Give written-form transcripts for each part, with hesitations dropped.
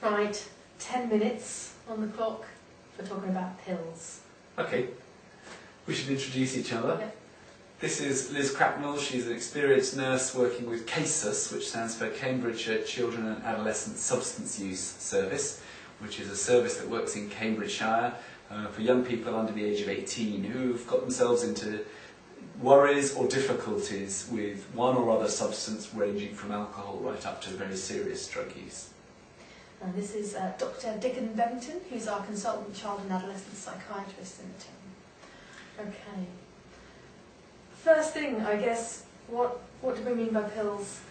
Right, 10 minutes on the clock for talking about pills. Okay, we should introduce each other. Yep. This is Liz Cracknell. She's an experienced nurse working with CASUS, which stands for Cambridgeshire Children and Adolescent Substance Use Service, which is a service that works in Cambridgeshire for young people under the age of 18 who've got themselves into worries or difficulties with one or other substance, ranging from alcohol right up to very serious drug use. And this is Dr. Dickon, who's our consultant child and adolescent psychiatrist in the team. Okay. First thing, I guess, what do we mean by pills?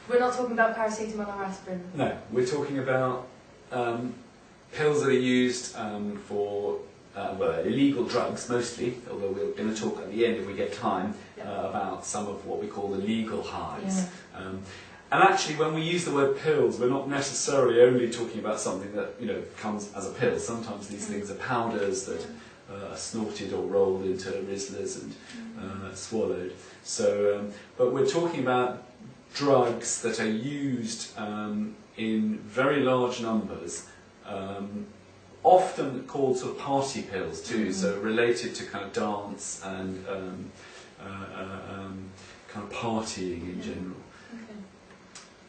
We're not talking about paracetamol or aspirin. No, we're talking about pills that are used for well, illegal drugs mostly, although we're going to talk at the end, if we get time, about some of what we call the legal highs. Yeah. And actually, when we use the word pills, we're not necessarily only talking about something that comes as a pill. Sometimes these things are powders that are snorted or rolled into Rizzlers and swallowed. So, but we're talking about drugs that are used in very large numbers, often called sort of party pills too, so related to kind of dance and kind of partying in general. Okay.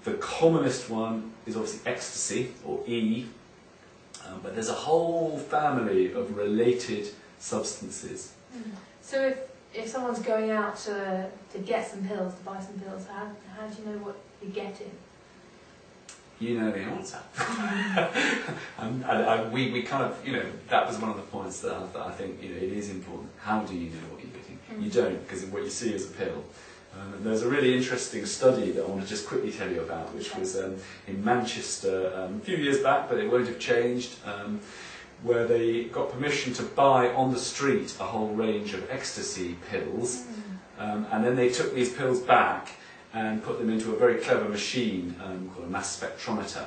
The commonest one is obviously ecstasy, or E, but there's a whole family of related substances. So if someone's going out to get some pills, to buy some pills, how do you know what you're getting? You know the answer. and we kind of, that was one of the points that I think, it is important. How do you know what you're getting? You don't, because what you see is a pill. There's a really interesting study that I want to just quickly tell you about, which was in Manchester a few years back, but it won't have changed, where they got permission to buy on the street a whole range of ecstasy pills, and then they took these pills back and put them into a very clever machine called a mass spectrometer,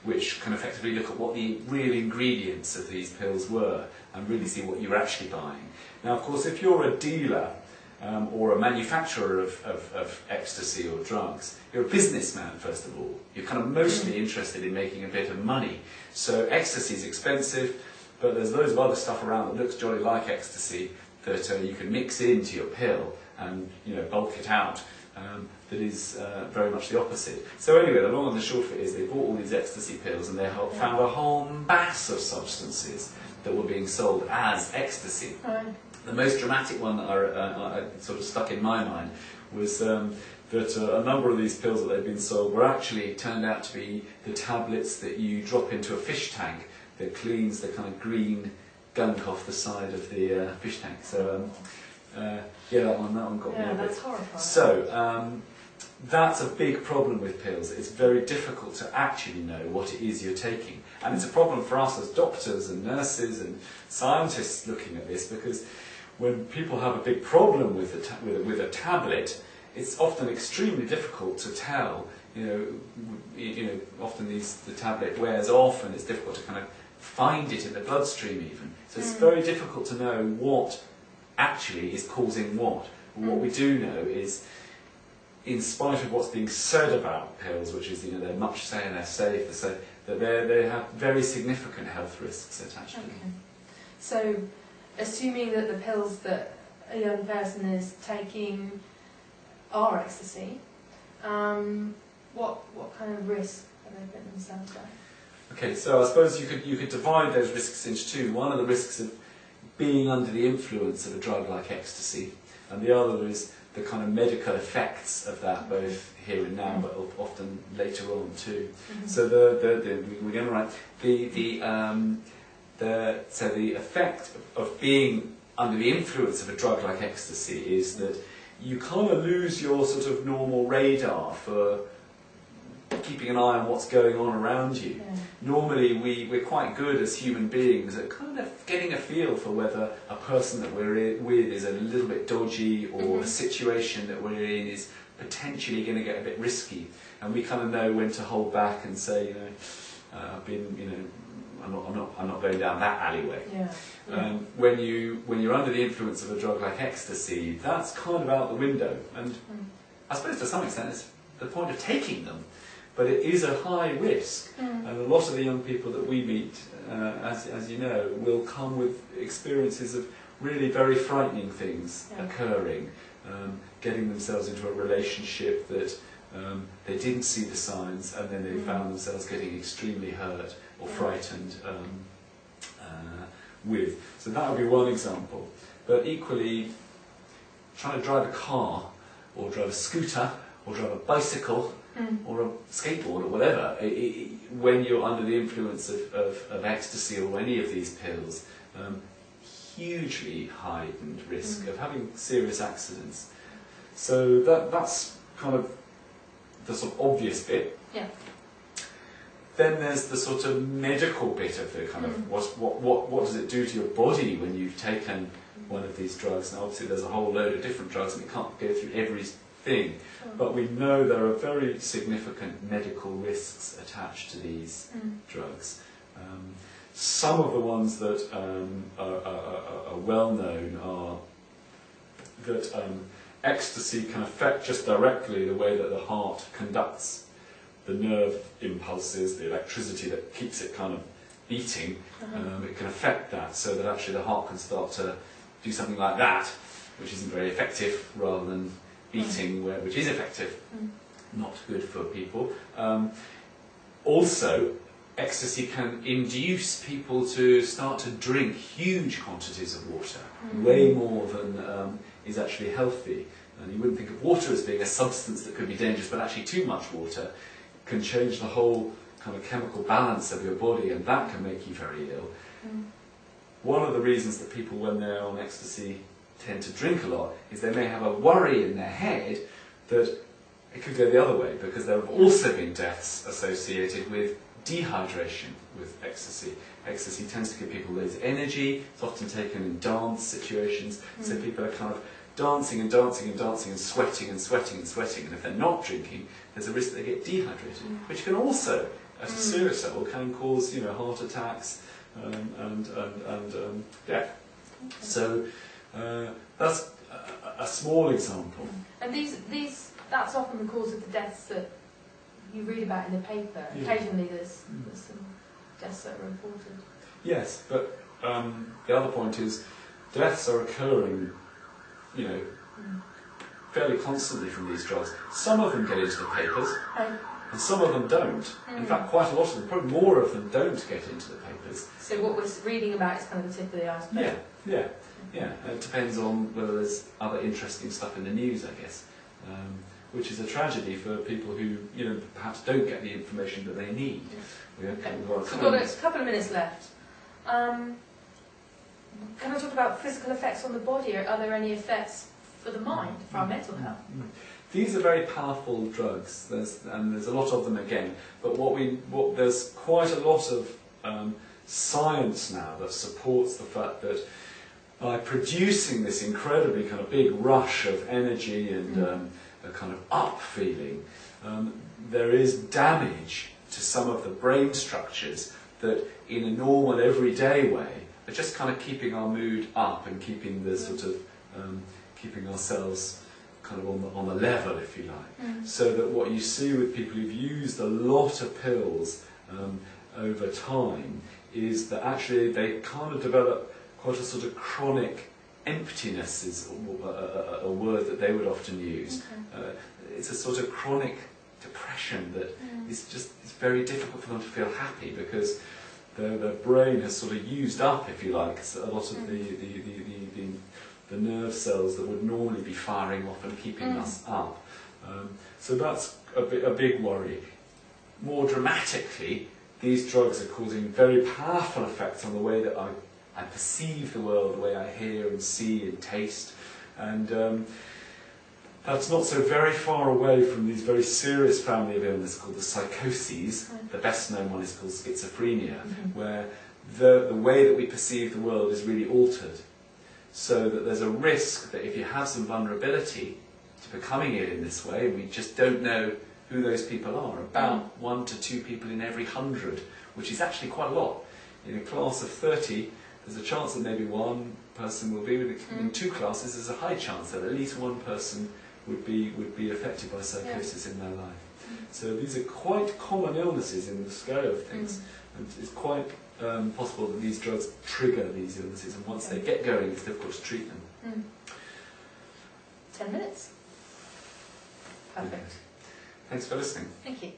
which can effectively look at what the real ingredients of these pills were and really see what you're actually buying. Now, of course, if you're a dealer or a manufacturer of ecstasy or drugs, you're a businessman, first of all. You're kind of mostly interested in making a bit of money. So ecstasy is expensive, but there's loads of other stuff around that looks jolly like ecstasy that you can mix into your pill and bulk it out. That is very much the opposite. So anyway, the long and the short of it is they bought all these ecstasy pills and they found a whole mass of substances that were being sold as ecstasy. The most dramatic one that I sort of stuck in my mind was that a number of these pills that they'd been sold were actually turned out to be the tablets that you drop into a fish tank that cleans the kind of green gunk off the side of the fish tank. So yeah, that one got me a bit. That's horrifying. So that's a big problem with pills. It's very difficult to actually know what it is you're taking, and it's a problem for us as doctors and nurses and scientists looking at this, because when people have a big problem with a tablet, it's often extremely difficult to tell. Often the tablet wears off, and it's difficult to kind of find it in the bloodstream even. So it's very difficult to know what actually is causing what. What we do know is, in spite of what's being said about pills, which is they're much saying they're safe, that they have very significant health risks attached to them. So, assuming that the pills that a young person is taking are ecstasy, what kind of risk are they putting themselves at? Okay, so I suppose you could divide those risks into two. One are the risks of being under the influence of a drug like ecstasy, and the other is the kind of medical effects of that, both here and now, but often later on too. So we're going to write the effect of being under the influence of a drug like ecstasy is that you kind of lose your sort of normal radar for keeping an eye on what's going on around you. Normally we're quite good as human beings at kind of getting a feel for whether a person that we're with is a little bit dodgy, or a situation that we're in is potentially going to get a bit risky, and we kind of know when to hold back and say, I'm not going down that alleyway. When you're under the influence of a drug like ecstasy, that's kind of out the window, and I suppose to some extent it's the point of taking them. But it is a high risk, And a lot of the young people that we meet, as you know, will come with experiences of really very frightening things occurring, getting themselves into a relationship that they didn't see the signs, and then they found themselves getting extremely hurt or frightened with. So that would be one example. But equally, trying to drive a car, or drive a scooter, or drive a bicycle, or a skateboard, or whatever, when you're under the influence of ecstasy or any of these pills, hugely heightened risk of having serious accidents. So that's kind of the sort of obvious bit. Yeah. Then there's the sort of medical bit of the kind of what does it do to your body when you've taken one of these drugs. Now obviously there's a whole load of different drugs and we can't go through everything, but we know there are very significant medical risks attached to these drugs. Some of the ones that are well known are that ecstasy can affect just directly the way that the heart conducts the nerve impulses, the electricity that keeps it kind of beating. It can affect that so that actually the heart can start to do something like that, which isn't very effective, rather than beating, which is effective. Not good for people. Also, ecstasy can induce people to start to drink huge quantities of water, way more than is actually healthy. And you wouldn't think of water as being a substance that could be dangerous, but actually too much water can change the whole kind of chemical balance of your body, and that can make you very ill. One of the reasons that people, when they're on ecstasy, tend to drink a lot is they may have a worry in their head that it could go the other way, because there have also been deaths associated with dehydration with ecstasy. Ecstasy tends to give people loads of energy. It's often taken in dance situations, so people are kind of dancing and dancing and dancing and sweating and sweating and sweating, and if they're not drinking, there's a risk that they get dehydrated, which can also, at a serious level, can cause heart attacks and death. So that's a small example. And that's often the cause of the deaths that you read about in the paper. Occasionally there's some deaths that are reported. Yes, but the other point is deaths are occurring fairly constantly from these drugs. Some of them get into the papers, and some of them don't. In fact, quite a lot of them, probably more of them, don't get into the papers. So what we're reading about is kind of the tip of the iceberg. Yeah. It depends on whether there's other interesting stuff in the news, I guess, which is a tragedy for people who perhaps don't get the information that they need. We've got a couple of minutes left. Can I talk about physical effects on the body? Are there any effects for the mind, for our mental health? These are very powerful drugs, and there's a lot of them again. But there's quite a lot of science now that supports the fact that by producing this incredibly kind of big rush of energy and a kind of up feeling, there is damage to some of the brain structures that, in a normal, everyday way, are just kind of keeping our mood up and keeping the sort of keeping ourselves kind of on the level, if you like. So that what you see with people who've used a lot of pills over time is that actually they kind of develop quite a sort of chronic emptiness, is a word that they would often use. It's a sort of chronic depression that it's very difficult for them to feel happy, because their brain has sort of used up, if you like, a lot of the nerve cells that would normally be firing off and keeping us up. So that's a big worry. More dramatically, these drugs are causing very powerful effects on the way that I perceive the world, the way I hear and see and taste. And that's not so very far away from these very serious family of illness called the psychoses. The best known one is called schizophrenia, where the way that we perceive the world is really altered. So that there's a risk that if you have some vulnerability to becoming ill in this way, and we just don't know who those people are, about 1 to 2 people in every 100, which is actually quite a lot. In a class of 30, there's a chance that maybe one person will be with it. In 2 classes, there's a high chance that at least one person would be affected by psychosis in their life. So these are quite common illnesses in the scale of things, and it's quite possible that these drugs trigger these illnesses, and once they get going, it's difficult to treat them. 10 minutes. Perfect. Thanks for listening. Thank you.